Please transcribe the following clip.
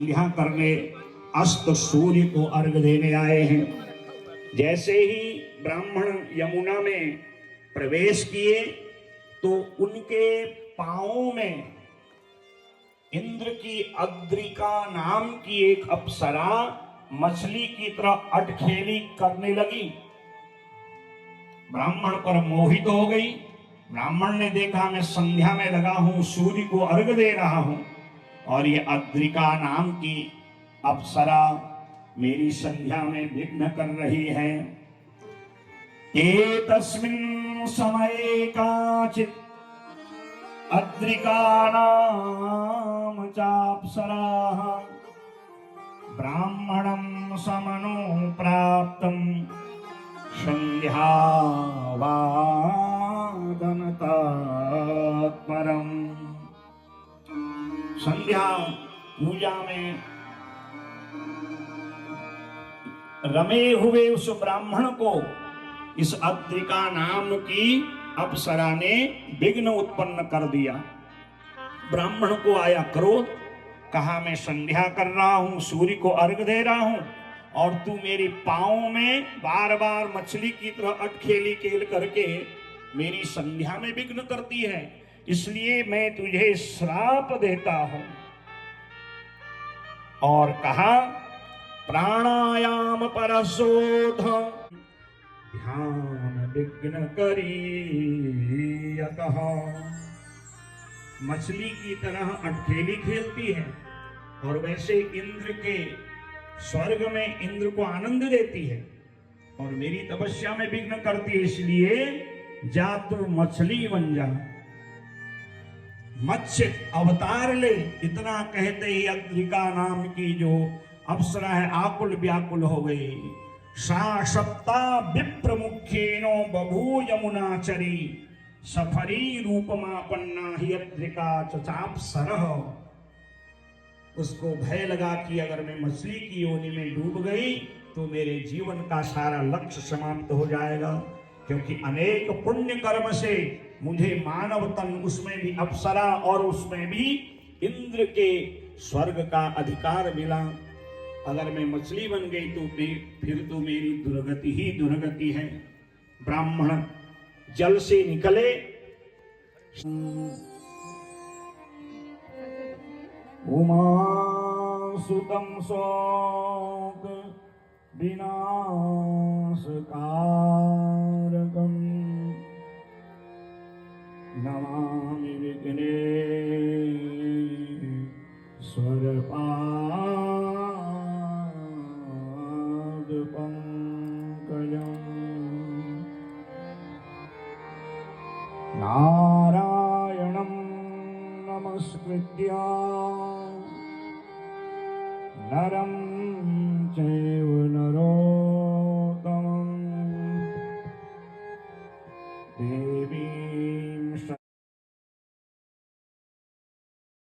यहाँ करने अस्त सूर्य को अर्घ देने आए हैं। जैसे ही ब्राह्मण यमुना में प्रवेश किए तो उनके पांवों में इंद्र की अद्रिका नाम की एक अप्सरा मछली की तरह अटखेली करने लगी। ब्राह्मण पर मोहित हो गई। ब्राह्मण ने देखा मैं संध्या में लगा हूं, सूर्य को अर्घ दे रहा हूं और ये अद्रिका नाम की अप्सरा मेरी संध्या में विघ्न कर रही है। एतस्मिन् समये काचित् अद्रिका नाम चाप्सराः ब्राह्मणं समनो प्राप्तं संध्यावादनतात्परम्। संध्या पूजा में रमे हुए उस ब्राह्मण को इस अद्रिका नाम की अप्सरा ने विघ्न उत्पन्न कर दिया। ब्राह्मण को आया क्रोध, कहा मैं संध्या कर रहा हूं, सूर्य को अर्घ दे रहा हूं और तू मेरे पांव में बार बार मछली की तरह अटखेली खेल करके मेरी संध्या में विघ्न करती है, इसलिए मैं तुझे श्राप देता हूं। और कहा प्राणायाम परशोध ध्यान विघ्न करियतः। मछली की तरह अटखेली खेलती है और वैसे इंद्र के स्वर्ग में इंद्र को आनंद देती है और मेरी तपस्या में विघ्न करती है, इसलिए जा तू मछली बन जा, मत्स्य अवतार ले। इतना कहते ही अद्रिका नाम की जो अप्सरा है आकुल व्याकुल हो गई। सा सप्ता विप्र मुख्येनो बभू यमुनाचरी सफरी रूपमापन्ना ही अद्रिका चाप्सरः। उसको भय लगा कि अगर मैं मछली की योनि में डूब गई तो मेरे जीवन का सारा लक्ष्य समाप्त हो जाएगा, क्योंकि अनेक पुण्य कर्म से मुझे मानव तन, उसमें भी अप्सरा और उसमें भी इंद्र के स्वर्ग का अधिकार मिला। अगर मैं मछली बन गई तो फिर तो मेरी दुर्गति ही दुर्गति है। ब्राह्मण जल से निकले, उमा सुतम शोक विनाशकारकम् नमामि विघ्नेश्वर पादपङ्कजम्। नारायणं नमस्कृत्य नरं चैव नरोत्तमम्